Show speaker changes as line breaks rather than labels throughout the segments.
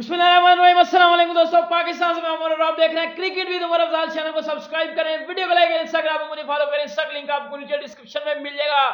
अस्सलामुअलैकुम दोस्तों, पाकिस्तान से मैं उमर और आप देख रहे हैं cricket with Umar Afzal. Channel को सब्सक्राइब करें, वीडियो को लाइक करें, इंस्टाग्राम पर मुझे फॉलो करें। इसका लिंक आपको नीचे डिस्क्रिप्शन में मिल जाएगा।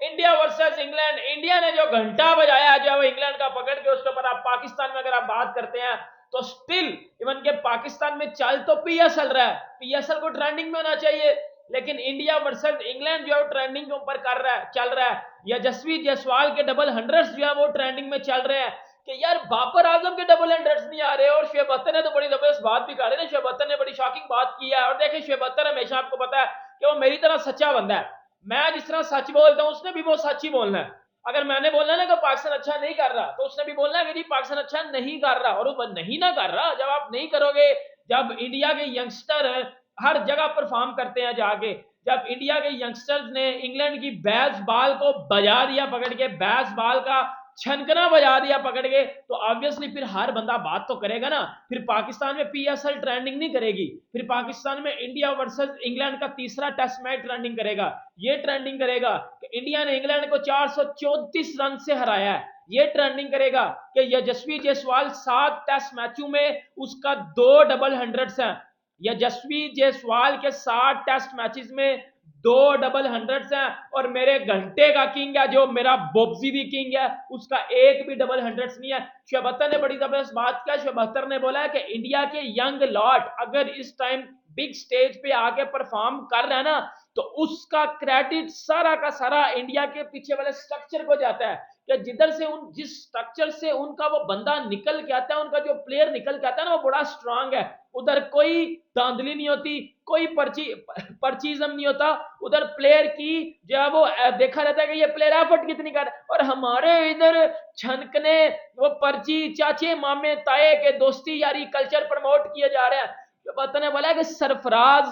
इंडिया वर्सेस इंग्लैंड, इंडिया ने जो घंटा बजाया है जो इंग्लैंड का पकड़ के, उसके ऊपर आप पाकिस्तान में अगर आप बात करते हैं तो स्टिल इवन के पाकिस्तान में चल तो पीएसएल रहा है, पीएसएल को ट्रेंडिंग में होना चाहिए, लेकिन इंडिया वर्सेस इंग्लैंड जो है ट्रेंडिंग के ऊपर कर रहा है, चल रहा है। यशस्वी जायसवाल के डबल हंड्रेड्स जो है वो ट्रेंडिंग में चल रहे हैं कि यार बाबर आजम के डबल हंड्रेड्स नहीं आ रहे। और शुएब अख्तर ने तो बड़ी जबरदस्त बात भी कर रहे हैं, शुएब अख्तर ने बड़ी शॉकिंग बात की है। और देखिए शुएब अख्तर हमेशा आपको पता है कि वो मेरी तरह सच्चा बंदा है, मैं जिस तरह सच बोलता हूँ उसने भी वो सच ही बोलना है। अगर मैंने बोलना ना कि पाकिस्तान अच्छा नहीं कर रहा तो उसने भी बोलना है कि जी पाकिस्तान अच्छा नहीं कर रहा, और वो नहीं ना कर रहा। जब आप नहीं करोगे, जब इंडिया के यंगस्टर हर जगह परफॉर्म करते हैं जाके, जब इंडिया के यंगस्टर्स ने इंग्लैंड की बैस बॉल को बजा दिया पकड़ के, बैस बॉल का छनकना बजा दिया पकड़ के, तो ऑब्वियसली फिर हर बंदा बात तो करेगा ना। फिर पाकिस्तान में पीएसएल ट्रेंडिंग नहीं करेगी, फिर पाकिस्तान में इंडिया वर्सेस इंग्लैंड का तीसरा टेस्ट मैच ट्रेंडिंग करेगा। ये ट्रेंडिंग करेगा कि इंडिया ने इंग्लैंड को 434 रन से हराया है। ये ट्रेंडिंग करेगा कि यशस्वी जायसवाल 7 टेस्ट मैचों में उसका 2 डबल हंड्रेड्स हैं। यशस्वी जायसवाल के 7 टेस्ट मैचेस में 2 डबल हंड्रेड्स हैं। और मेरे घंटे का किंग है जो मेरा बोब्जी भी किंग है, उसका एक भी डबल हंड्रेड्स नहीं है। शुएब अख्तर ने बड़ी जबरदस्त बात किया। शुएब अख्तर ने बोला है कि इंडिया के यंग लॉट अगर इस टाइम बिग स्टेज पे आके परफॉर्म कर रहा है ना, तो उसका क्रेडिट सारा का सारा इंडिया के पीछे वाले स्ट्रक्चर को जाता है कि जिधर से जिस स्ट्रक्चर से उनका वो बंदा निकल के आता है, उनका जो प्लेयर निकल के आता है ना, वो बड़ा स्ट्रांग है। उधर कोई धांधली नहीं होती, कोई परचीजम नहीं होता। उधर प्लेयर की जो है वो देखा जाता है कि ये प्लेयर एफर्ट कितनी कर। और हमारे इधर छनकने वो पर्ची चाचे मामे ताए के दोस्ती यारी कल्चर प्रमोट किए जा रहे हैं। तो पता ने बोला कि सरफराज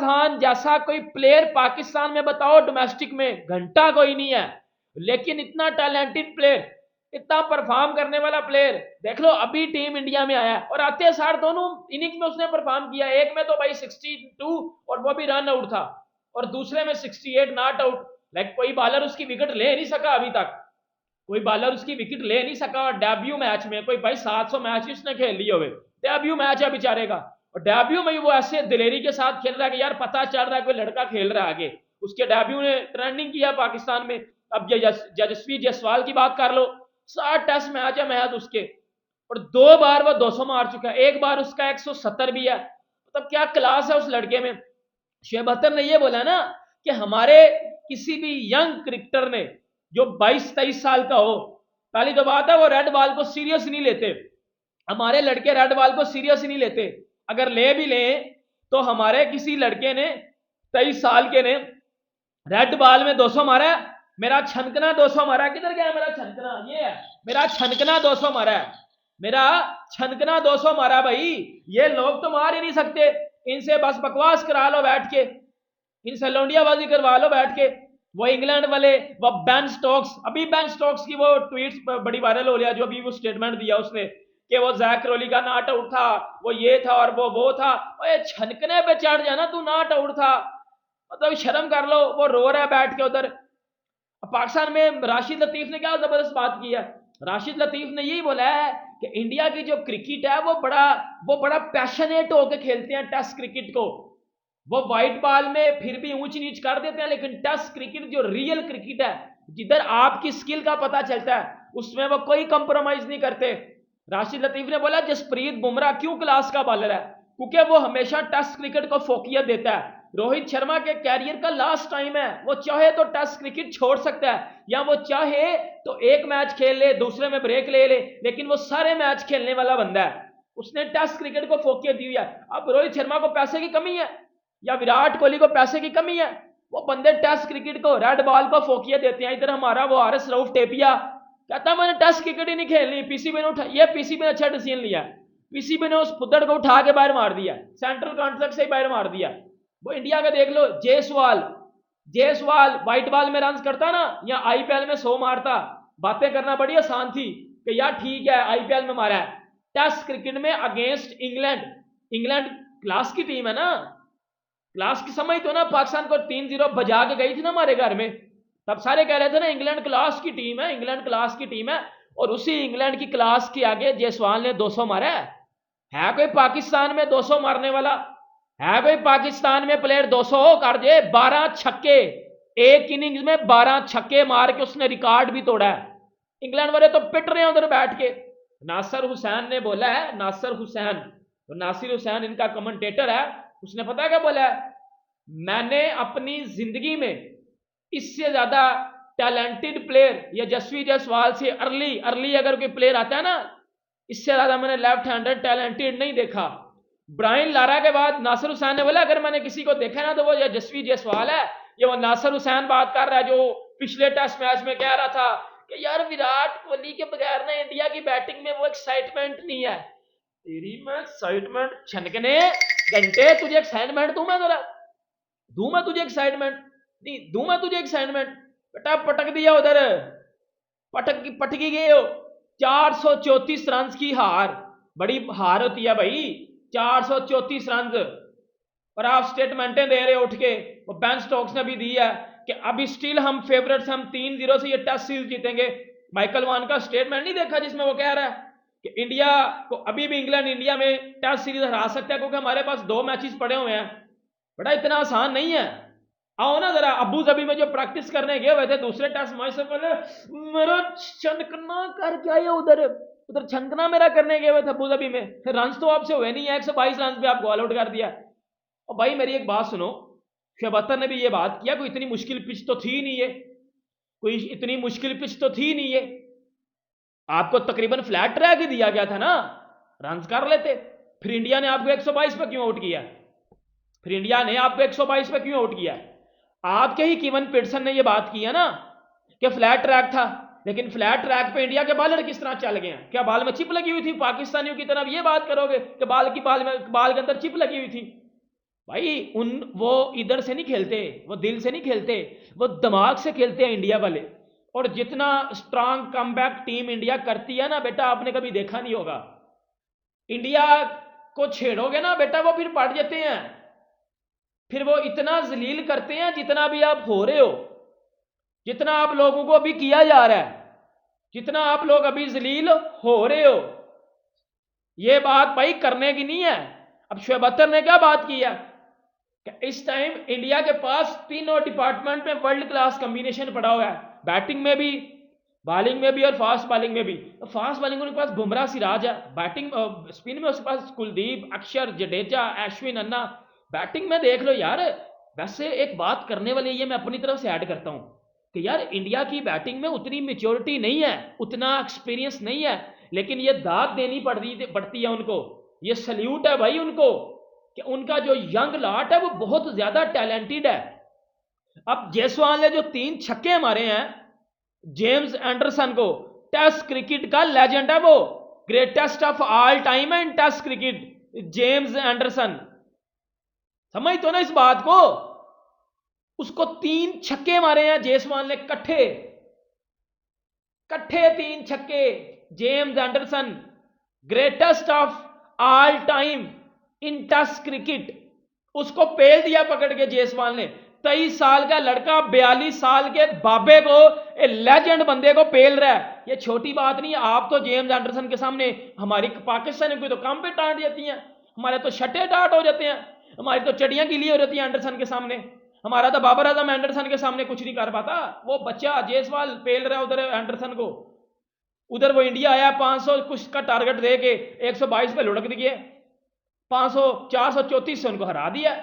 खान जैसा कोई प्लेयर पाकिस्तान में बताओ डोमेस्टिक में, घंटा कोई नहीं है, लेकिन इतना टैलेंटेड प्लेयर, इतना परफॉर्म करने वाला प्लेयर देख लो अभी टीम इंडिया में आया। और आते सार दोनों इनिंग्स में उसने परफॉर्म किया। एक में तो भाई 62 और वो भी रन आउट था, और दूसरे में 68 नॉट आउट। लाइक कोई बॉलर उसकी विकेट ले नहीं सका अभी तक, कोई बॉलर उसकी विकेट ले नहीं सका। और डेब्यू मैच में कोई भाई 700 मैच उसने खेल लिए हुए, डेब्यू मैच है बेचारे का, और डेब्यू में वो ऐसे दिलेरी के साथ खेल रहा है कि यार पता चल रहा है कोई लड़का खेल रहा है आगे। उसके डेब्यू ने ट्रेंडिंग किया पाकिस्तान में। अब यशस्वी जायसवाल की बात कर लो, 7 टेस्ट मैच है महज उसके, और 2 बार वो 200 मार चुका है, एक बार उसका 170 भी है। मतलब क्या क्लास है उस लड़के में। शुएब अख्तर ने ये बोला ना कि हमारे किसी भी यंग क्रिकेटर ने जो 22-23 साल का हो, पहली तो बात है वो रेड बॉल को सीरियस नहीं लेते। हमारे लड़के रेड बॉल को सीरियस नहीं लेते, अगर ले भी लें तो हमारे किसी लड़के ने 23 साल के ने रेड बॉल में 200 मारा है। मेरा छनकना 200 मारा है, किधर गया मेरा छनकना, ये है मेरा छनकना 200 मारा है, मेरा छनकना 200 मारा भाई। ये लोग तो मार ही नहीं सकते, इनसे बस बकवास करा लो बैठ के, इनसे लौंडियाबाजी करवा लो बैठ के। वो इंग्लैंड वाले वो बेन स्टोक्स, अभी बेन स्टोक्स की वो ट्वीट्स बड़ी वायरल हो रही है, जो अभी वो स्टेटमेंट दिया उसने कि वो जैक क्रोली का नॉट आउट था, वो ये था और वो था। ओए छनकने पे चढ़ जाना, तू नॉट आउट था, मतलब शर्म कर लो। वो रो रहा है बैठ के उधर। पाकिस्तान में राशिद लतीफ ने क्या जबरदस्त बात की है। राशिद लतीफ ने यही बोला है कि इंडिया की जो क्रिकेट है वो बड़ा पैशनेट होकर खेलते हैं टेस्ट क्रिकेट को। वो व्हाइट बॉल में फिर भी ऊंच नीच कर देते हैं, लेकिन टेस्ट क्रिकेट जो रियल क्रिकेट है, जिधर आपकी स्किल का पता चलता है, उसमें वो कोई कंप्रोमाइज नहीं करते। राशिद लतीफ ने बोला जसप्रीत बुमराह क्यों क्लास का बॉलर है, क्योंकि वो हमेशा टेस्ट क्रिकेट को फोकियत देता है। रोहित शर्मा के कैरियर का लास्ट टाइम है, वो चाहे तो टेस्ट क्रिकेट छोड़ सकता है, या वो चाहे तो एक मैच खेल ले, दूसरे में ब्रेक ले ले, लेकिन वो सारे मैच खेलने वाला बंदा है। उसने टेस्ट क्रिकेट को फोकियत दी है। अब रोहित शर्मा को पैसे की कमी है या विराट कोहली को पैसे की कमी है, वो बंदे टेस्ट क्रिकेट को, रेड बॉल को फोकियत देते हैं। इधर हमारा वो आर एस रऊफ टेपिया कहता मैंने टेस्ट क्रिकेट ही नहीं खेलनी, पीसीबी ने उठा, ये पीसीबी ने अच्छा डिसीजन लिया, पीसीबी ने उस फुद्दड़ को उठा के बाहर मार दिया, सेंट्रल कॉन्ट्रैक्ट से ही बाहर मार दिया। वो इंडिया का देख लो, जेसवाल व्हाइट बॉल में रन करता ना, या आईपीएल में 100 मारता, बातें करना बड़ी आसान थी कि यार ठीक है आईपीएल में मारा है। टेस्ट क्रिकेट में अगेंस्ट इंग्लैंड क्लास की टीम है ना, क्लास की समझ तो ना, पाकिस्तान को 3-0 बजा के गई थी ना हमारे घर में, तब सारे कह रहे थे ना इंग्लैंड क्लास की टीम है, इंग्लैंड क्लास की टीम है। और उसी इंग्लैंड की क्लास के आगे जायसवाल ने 200 मारा है कोई पाकिस्तान में 200 मारने वाला? है कोई पाकिस्तान में प्लेयर 200 कर दे? 12 छक्के एक इनिंग्स में, 12 छक्के मार के उसने रिकॉर्ड भी तोड़ा है। इंग्लैंड वाले तो पिट रहे हैं उधर बैठ के। नासिर हुसैन ने बोला है, नासिर हुसैन, तो नासिर हुसैन इनका कमेंटेटर है, उसने पता क्या बोला है? मैंने अपनी जिंदगी में इससे ज्यादा टैलेंटेड प्लेयर या यशस्वी जायसवाल से अर्ली अगर कोई प्लेयर आता है ना, इससे ज्यादा मैंने लेफ्ट हैंडेड टैलेंटेड नहीं देखा। ब्रायन लारा के बाद नासिर हुसैन ने बोला अगर मैंने किसी को देखा ना तो वो यशस्वी जायसवाल है। ये वो नासिर हुसैन बात कर रहा है जो पिछले टेस्ट मैच में कह रहा था कि यार विराट कोहली के बगैर ना इंडिया की बैटिंग में वो एक्साइटमेंट नहीं है। तेरी मैं एक्साइटमेंट छनकने घंटे, तुझे एक्साइटमेंट दूं मैं? जरा दूं मैं तुझे एक्साइटमेंट? नहीं दूं मैं तुझे एक्साइटमेंट? बेटा पटक दिया उधर, पटकी गए हो। 434 रन की हार, बड़ी हार होती है भाई 434 रन। और आप स्टेटमेंटें दे रहे हो उठ के। वो बेन स्टोक्स ने भी दी है कि अभी स्टिल हम फेवरेट्स, हम 3-0 से ये टेस्ट सीरीज जीतेंगे। माइकल वान का स्टेटमेंट नहीं देखा जिसमें वो कह रहा है कि इंडिया को अभी भी इंग्लैंड इंडिया में टेस्ट सीरीज हरा सकता है क्योंकि हमारे पास 2 मैचेस पड़े हुए हैं। बड़ा इतना आसान नहीं है। आओ ना जरा, अबू धाबी में जो प्रैक्टिस करने गए हुए थे दूसरे टेस्ट मैच से पहले, मेरा छनकना कर क्या है उधर छनकना मेरा करने गए हुए थे अबू धाबी में। रन तो आपसे हुए नहीं है, 122 रन पे आपको ऑल आउट कर दिया। और भाई मेरी एक बात सुनो, शुएब अख्तर ने भी ये बात किया, कोई इतनी मुश्किल पिच तो थी नहीं, ये कोई इतनी मुश्किल पिच तो थी नहीं, ये आपको तकरीबन फ्लैट ट्रैक ही दिया गया था ना, रन कर लेते। फिर इंडिया ने आपको 122 पे क्यों आउट किया? फिर इंडिया ने आपको 122 पे क्यों आउट किया? आपके ही कीवन पिटसन ने ये बात की है ना कि फ्लैट ट्रैक था, लेकिन फ्लैट ट्रैक पे इंडिया के बॉलर किस तरह चल गए हैं? क्या बाल में चिप लगी हुई थी? पाकिस्तानियों की तरफ ये बात करोगे कि बाल के अंदर चिप लगी हुई थी? भाई वो इधर से नहीं खेलते, वो दिल से नहीं खेलते, वो दिमाग से खेलते हैं इंडिया वाले। और जितना स्ट्रांग कमबैक टीम इंडिया करती है ना बेटा, आपने कभी देखा नहीं होगा। इंडिया को छेड़ोगे ना बेटा, वो फिर पड़ जाते हैं, फिर वो इतना जलील करते हैं जितना भी आप हो रहे हो, जितना आप लोगों को अभी किया जा रहा है, जितना आप लोग अभी जलील हो रहे हो, ये बात भाई करने की नहीं है। अब शुएब अख्तर ने क्या बात की है कि इस टाइम इंडिया के पास तीनों डिपार्टमेंट में वर्ल्ड क्लास कॉम्बिनेशन पड़ा हुआ है, बैटिंग में भी, बॉलिंग में भी और फास्ट बॉलिंग में भी। तो फास्ट बॉलिंग उनके पास बुमराह सिराज है, बैटिंग स्पिन में उसके पास कुलदीप, अक्षर, जडेजा, अश्विन, अन्ना। बैटिंग में देख लो यार। वैसे एक बात करने वाली ये मैं अपनी तरफ से ऐड करता हूं कि यार इंडिया की बैटिंग में उतनी मेच्योरिटी नहीं है, उतना एक्सपीरियंस नहीं है, लेकिन ये दाद देनी पड़ती है उनको। ये सल्यूट है भाई उनको कि उनका जो यंग लाट है वो बहुत ज्यादा टैलेंटेड है। अब जायसवाल ने जो 3 छक्के मारे हैं जेम्स एंडरसन को, टेस्ट क्रिकेट का लेजेंड है वो, ग्रेटेस्ट ऑफ ऑल टाइम है इन टेस्ट क्रिकेट, जेम्स एंडरसन। समझ तो ना इस बात को? उसको 3 छक्के मारे हैं जायसवाल ने, कट्ठे 3 छक्के। James Anderson greatest of all time in test cricket, उसको पेल दिया पकड़ के जायसवाल ने। 23 साल का लड़का 42 साल के बाबे को, लेजेंड बंदे को पेल रहा है। ये छोटी बात नहीं है। आप तो जेम्स एंडरसन के सामने, हमारी पाकिस्तान की तो काम पे टाट जाती हैं, हमारे तो छठे टाट हो जाते हैं, हमारी तो चटियां गीली हो जाती हैं एंडरसन के सामने। हमारा तो बाबर आजम एंडरसन के सामने कुछ नहीं कर पाता। वो बच्चा जायसवाल पेल रहा है उधर एंडरसन को। उधर वो इंडिया आया 500 कुछ का टारगेट दे के 122 पे लुढ़क दिए, 434 से उनको हरा दिया।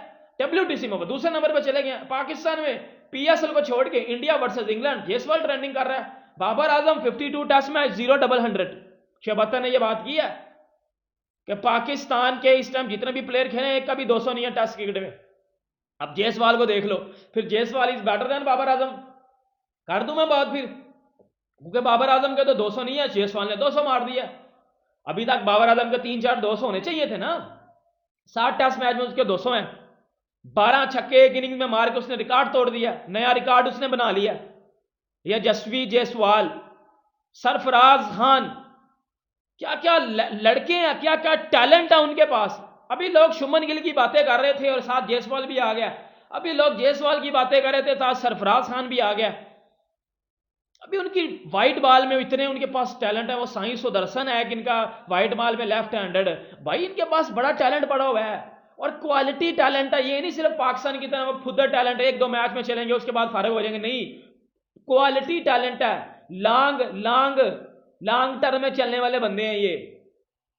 डब्ल्यूटीसी में वो दूसरे नंबर पर चले गए। पाकिस्तान में पीएसएल को छोड़ के India versus England Jaiswal trending कर रहा है। Babar Azam 52 test match 0 double 100। Shoaib Akhtar ने यह बात की है कि पाकिस्तान के इस टाइम जितने भी प्लेयर खेले एक का भी 200 नहीं है टेस्ट क्रिकेट में। अब जायसवाल को देख लो, फिर Jaiswal is better than Babar Azam कर दूं मैं बात फिर, क्योंकि बाबर आजम के तो 200 नहीं है, जायसवाल ने 200 मार दिया। अभी तक बाबर आजम के 3-4 200 होने चाहिए थे ना। 60 टेस्ट मैच में उसके 200 हैं। 12 छक्के एक इनिंग में मार के उसने रिकॉर्ड तोड़ दिया, नया रिकॉर्ड उसने बना लिया। यह यशस्वी जायसवाल, सरफराज खान, क्या क्या लड़के हैं, क्या क्या टैलेंट है उनके पास। अभी लोग शुभमन गिल की बातें कर रहे थे और साथ जायसवाल भी आ गया। अभी लोग जायसवाल की बातें कर रहे थे, साथ सरफराज खान भी आ गया। अभी उनकी वाइट बॉल में इतने उनके पास टैलेंट है, वो साई सुदर्शन है कि इनका वाइट बॉल में लेफ्ट हैंडेड, भाई इनके पास बड़ा टैलेंट पड़ा हुआ है और क्वालिटी टैलेंट है। ये नहीं सिर्फ पाकिस्तान की तरह फुदर टैलेंट है, एक दो मैच में चलेंगे उसके बाद फारिग हो जाएंगे, नहीं, क्वालिटी टैलेंट है। लॉन्ग लॉन्ग लॉन्ग टर्म में चलने वाले बंदे हैं ये,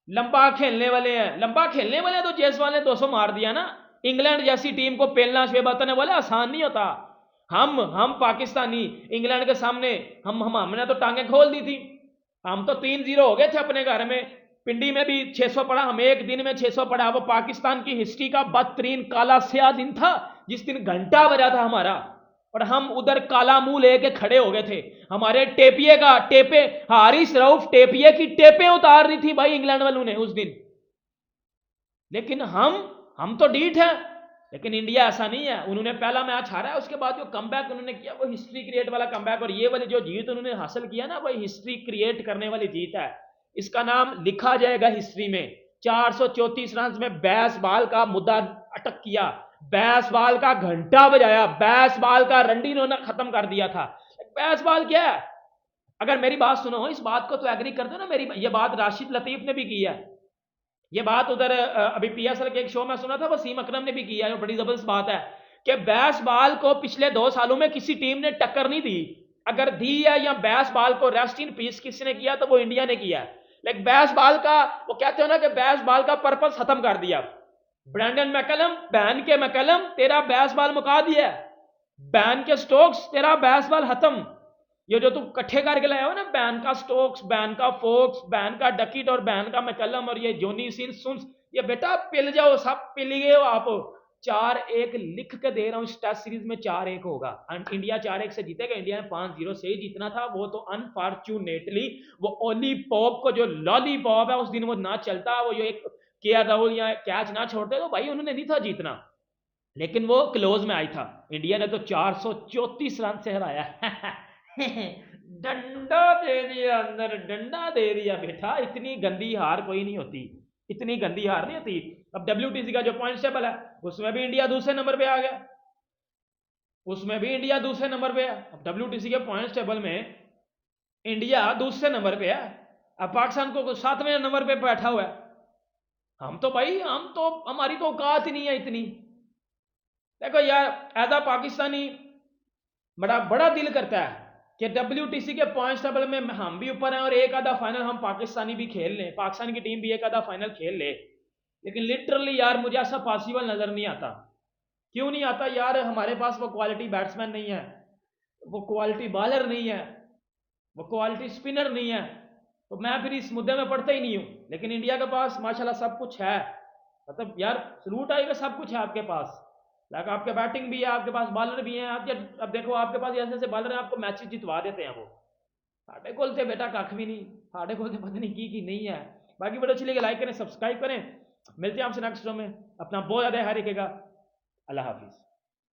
लंबा खेलने वाले हैं। लंबा खेलने वाले तो जायसवाल ने 200 मार दिया ना, इंग्लैंड जैसी टीम को पेलना शोएब अख्तर ने बोला आसान नहीं होता। हम पाकिस्तानी इंग्लैंड के सामने हमने तो टांगे खोल दी थी। हम तो 3-0 हो गए थे अपने घर में, पिंडी में भी 600 पड़ा, हम एक दिन में 600 पड़ा। वो पाकिस्तान की हिस्ट्री का बदतरीन काला स्याह दिन था जिस दिन घंटा बजा था हमारा, और हम उधर काला मुंह लेके खड़े हो गए थे। हमारे टेपिए का टेपे, हारिस रऊफ टेपिए की टेपे उतार रही थी भाई इंग्लैंड वालों ने उस दिन। लेकिन हम तो डीठ है, लेकिन इंडिया ऐसा नहीं है। उन्होंने पहला मैच हारा है, उसके बाद जो कमबैक उन्होंने किया वो हिस्ट्री क्रिएट वाला कमबैक, और ये वाली जो जीत उन्होंने हासिल किया ना, वो हिस्ट्री क्रिएट करने वाली जीत है। इसका नाम लिखा जाएगा हिस्ट्री में। 434 रन में बैसबॉल का मुद्दा अटक किया, बैसबॉल का घंटा बजाया, बैसबॉल का रंडी इन्होंने खत्म कर दिया था। बैसबॉल क्या है? अगर मेरी बात सुनो, इस बात को तो एग्री कर दो ना, मेरी ये बात राशिद लतीफ ने भी की है, ये बात उधर अभी पीएसएल के एक शो में सुना था, वसीम अकरम ने भी किया है। बड़ी जबरदस्त बात है कि बैसबॉल को पिछले 2 सालों में किसी टीम ने टक्कर नहीं दी। अगर दी है या बैसबॉल को रेस्ट इन पीस किसने किया तो वो इंडिया ने किया। लेकिन बैसबॉल का वो कहते हो ना कि बैसबॉल का पर्पस खत्म कर दिया। ब्रैंडन मैकलम, बैन के मैकलम, तेरा बैसबॉल मुका दिया, बैन के स्टोक्स, तेरा बैसबॉल खत्म। ये जो तुम इकट्ठे करके लाए हो ना, बैन का स्टोक्स, बैन का फोक्स, बैन का डकिट और बैन का मैकलम और ये जोनी सिंस, ये बेटा पिल जाओ, सब पिल गए हो आप। 4-1 लिख के दे रहा हूं, इस टेस्ट सीरीज में 4-1 होगा, इंडिया 4-1 से जीतेगा। इंडिया ने 5-0 से ही जीतना था, वो तो अनफॉर्चुनेटली वो ओली पॉप को जो लॉलीपॉप है उस दिन वो ना चलता, वो जो एक केएल राहुल या कैच ना छोड़ते तो भाई उन्होंने नहीं था जीतना। लेकिन वो क्लोज में आई था, इंडिया ने तो 434 रन से हराया। डंडा दे दिया अंदर, डंडा दे दिया बेटा। इतनी गंदी हार कोई नहीं होती, इतनी गंदी हार नहीं होती। अब WTC का जो पॉइंट टेबल है उसमें भी इंडिया दूसरे नंबर पे आ गया, उसमें भी इंडिया दूसरे नंबर पे है। अब WTC के पॉइंट टेबल में इंडिया दूसरे नंबर पे है, अब पाकिस्तान को 7वें नंबर पे बैठा हुआ है। हम तो भाई, हम तो, हमारी तो औकात ही नहीं है इतनी। देखो यार, एज अ पाकिस्तानी बड़ा बड़ा दिल करता है कि WTC के पॉइंट्स टेबल में हम भी ऊपर हैं और एक आधा फाइनल हम पाकिस्तानी भी खेल लें, पाकिस्तान की टीम भी एक आधा फाइनल खेल ले। लेकिन लिटरली यार मुझे ऐसा पॉसिबल नजर नहीं आता। क्यों नहीं आता यार? हमारे पास वो क्वालिटी बैट्समैन नहीं है, वो क्वालिटी बॉलर नहीं है, वो क्वालिटी स्पिनर नहीं है, तो मैं फिर इस मुद्दे में पड़ता ही नहीं हूं। लेकिन इंडिया के पास माशाल्लाह सब कुछ है, मतलब यार सलूट आएगा, सब कुछ है आपके पास। लाइक आपके बैटिंग भी है, आपके पास बॉलर भी हैं। आप अब देखो आपके पास ऐसे ऐसे बॉलर हैं, आपको मैचेस जितवा देते हैं वो। साढ़े कोल से बेटा कख भी नहीं, साढ़े कोल से पता नहीं की नहीं है। बाकी वीडियो अच्छी लगे लाइक करें, सब्सक्राइब करें। मिलते हैं आपसे नेक्स्ट वीडियो में। अपना बहुत ज़्यादा ख्याल रखिएगा। अल्लाह हाफिज़।